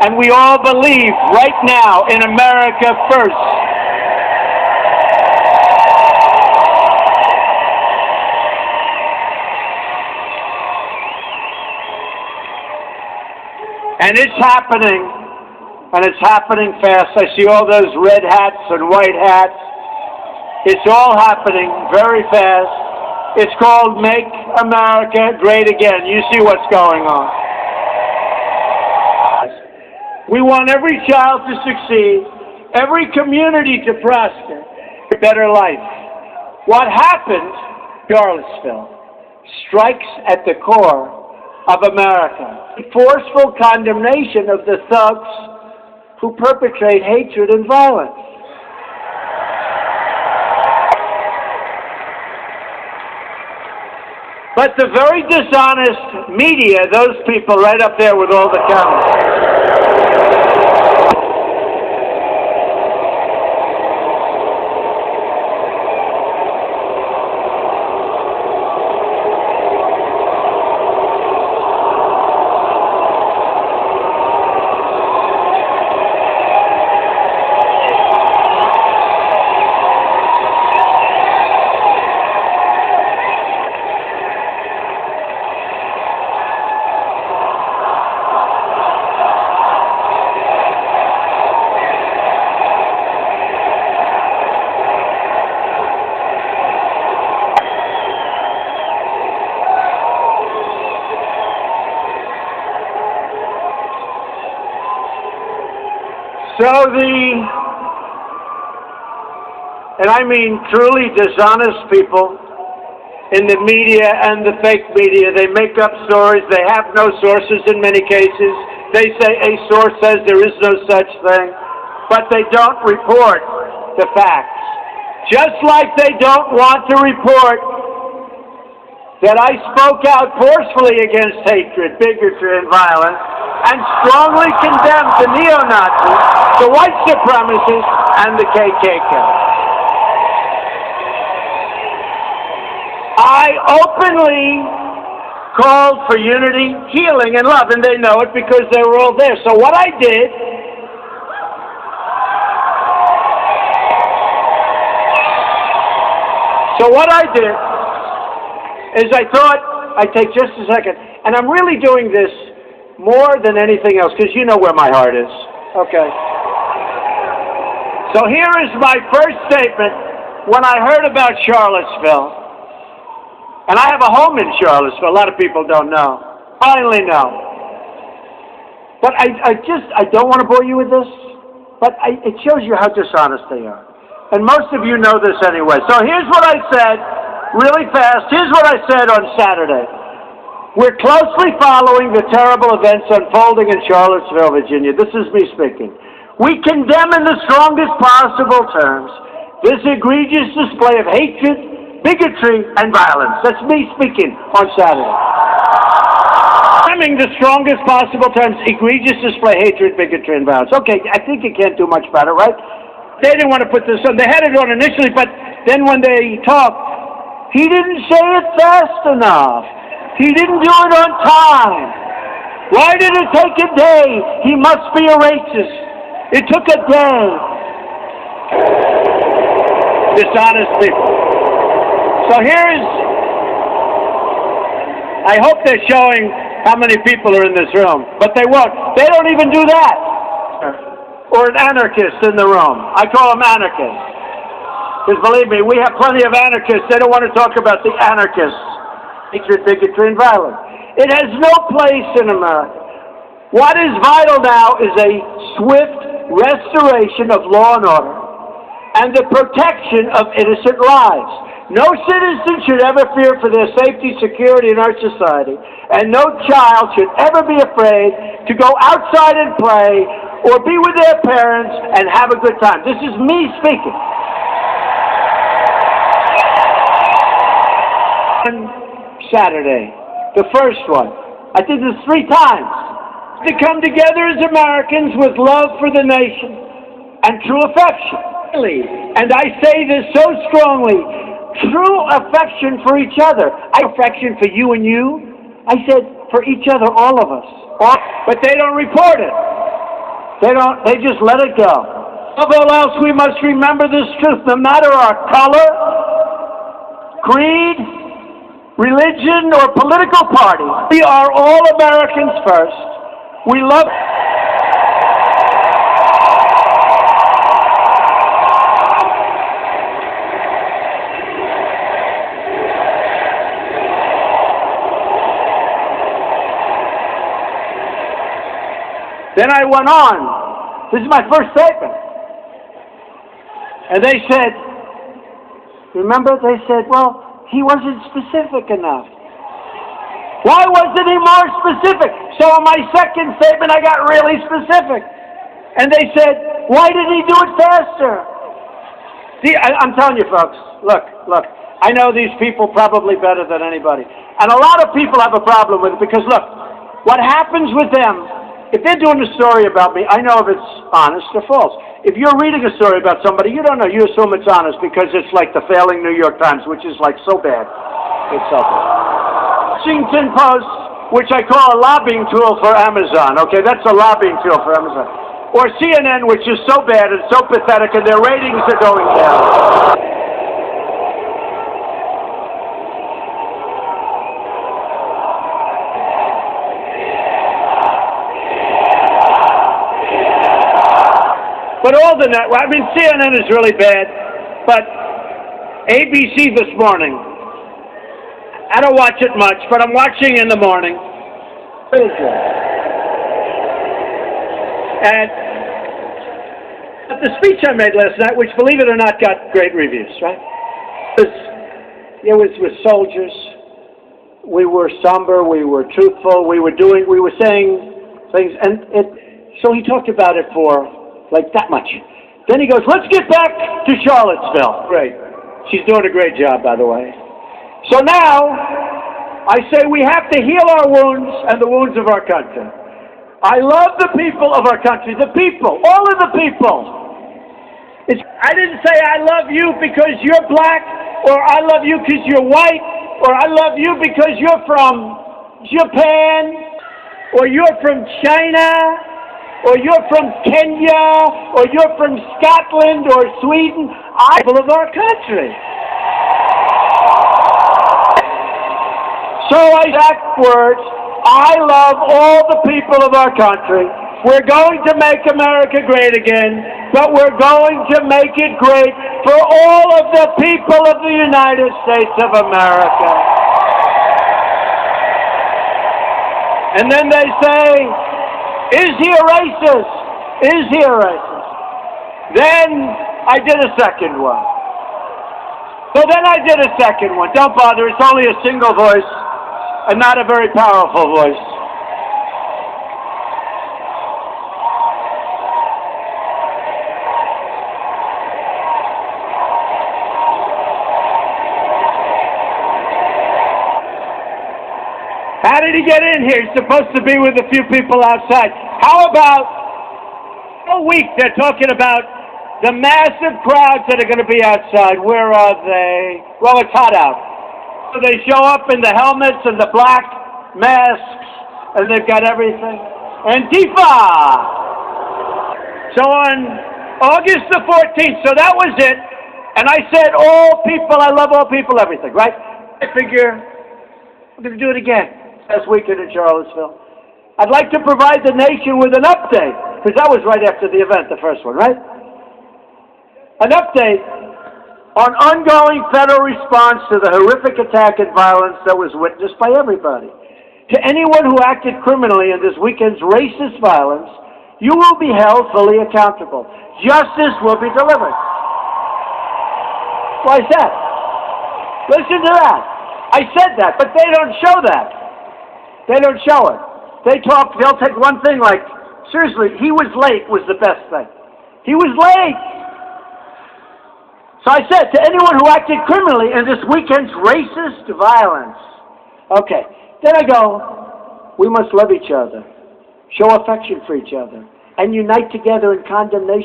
And we all believe right now in America first. And it's happening, and it's happening fast. I see all those red hats and white hats. It's all happening very fast. It's called Make America Great Again. You see what's going on. We want every child to succeed, every community to prosper, a better life. What happened in Charlottesville strikes at the core of America. Forceful condemnation of the thugs who perpetrate hatred and violence. But the very dishonest media, those people right up there with all the cameras. So and I mean truly dishonest people in the media and the fake media, they make up stories, they have no sources in many cases. They say a source says there is no such thing, but they don't report the facts. Just like they don't want to report that I spoke out forcefully against hatred, bigotry, and violence, and strongly condemned the neo-Nazis, the white supremacists, and the KKK. I openly called for unity, healing, and love, and they know it because they were all there. So what I did is I thought I'd take just a second, and I'm really doing this more than anything else, because you know where my heart is. Okay. So here is my first statement when I heard about Charlottesville. And I have a home in Charlottesville. A lot of people don't know. Finally know. But I don't want to bore you with this, but it shows you how dishonest they are. And most of you know this anyway. So here's what I said, really fast. Here's what I said on Saturday. We're closely following the terrible events unfolding in Charlottesville, Virginia. This is me speaking. We condemn in the strongest possible terms this egregious display of hatred, bigotry, and violence. That's me speaking on Saturday. Condemning the strongest possible terms, egregious display, hatred, bigotry, and violence. Okay, I think you can't do much about it, right? They didn't want to put this on. They had it on initially, but then when they talked, he didn't say it fast enough. He didn't do it on time. Why did it take a day? He must be a racist. It took a day. Dishonest people. So I hope they're showing how many people are in this room, but they won't. They don't even do that. Or an anarchist in the room. I call them anarchists. Because believe me, we have plenty of anarchists. They don't want to talk about the anarchists. Hatred, bigotry, and violence. It has no place in America. What is vital now is a swift restoration of law and order and the protection of innocent lives. No citizen should ever fear for their safety, security in our society, and no child should ever be afraid to go outside and play or be with their parents and have a good time. This is me speaking. Saturday, the first one. I did this 3 times. To come together as Americans with love for the nation and true affection. And I say this so strongly, true affection for each other. Affection for you and you. I said for each other, all of us. But they don't report it. They just let it go. Above all else, we must remember this truth, no matter our color, creed, religion, or political party. We are all Americans first. We love... Then I went on. This is my first statement. And they said, remember, they said, well, he wasn't specific enough. Why wasn't he more specific? So in my second statement, I got really specific. And they said, why did he do it faster? See, I'm telling you, folks, look, I know these people probably better than anybody. And a lot of people have a problem with it because, look, what happens with them, if they're doing a story about me, I know if it's honest or false. If you're reading a story about somebody, you don't know. You assume it's honest because it's like the failing New York Times, which is like so bad. It's so bad. Washington Post, which I call a lobbying tool for Amazon. Okay, that's a lobbying tool for Amazon. Or CNN, which is so bad and so pathetic, and their ratings are going down. But all the network, I mean, CNN is really bad, but ABC this morning, I don't watch it much, but I'm watching in the morning. And the speech I made last night, which, believe it or not, got great reviews, right? It was with soldiers. We were somber, we were truthful, we were saying things, and so he talked about it for like that much. Then he goes, let's get back to Charlottesville. Great. She's doing a great job, by the way. So now, I say we have to heal our wounds and the wounds of our country. I love the people of our country. The people. All of the people. I didn't say I love you because you're black, or I love you because you're white, or I love you because you're from Japan, or you're from China, or you're from Kenya, or you're from Scotland or Sweden. I'm people of our country. So I backwards, I love all the people of our country. We're going to make America great again, but we're going to make it great for all of the people of the United States of America. And then they say, is he a racist? Is he a racist? Then I did a second one. So then I did a second one. Don't bother, it's only a single voice and not a very powerful voice. How did he get in here? He's supposed to be with a few people outside. How about a week they're talking about the massive crowds that are going to be outside? Where are they? Well, it's hot out. So they show up in the helmets and the black masks, and they've got everything. Antifa! So on August the 14th, so that was it. And I said, all people, I love all people, everything, right? I figure I'm going to do it again. Last weekend in Charlottesville. I'd like to provide the nation with an update, because that was right after the event, the first one, right? An update on ongoing federal response to the horrific attack and violence that was witnessed by everybody. To anyone who acted criminally in this weekend's racist violence, you will be held fully accountable. Justice will be delivered. Why is that? Listen to that. I said that, but they don't show that. They don't show it. They'll take one thing like, seriously, he was late was the best thing. He was late. So I said, to anyone who acted criminally in this weekend's racist violence. Okay. Then I go, we must love each other, show affection for each other, and unite together in condemnation